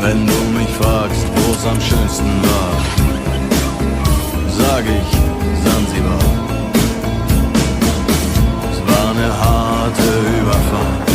Wenn du mich fragst, wo's am schönsten war, sag ich Sansibar. Es war eine harte Überfahrt.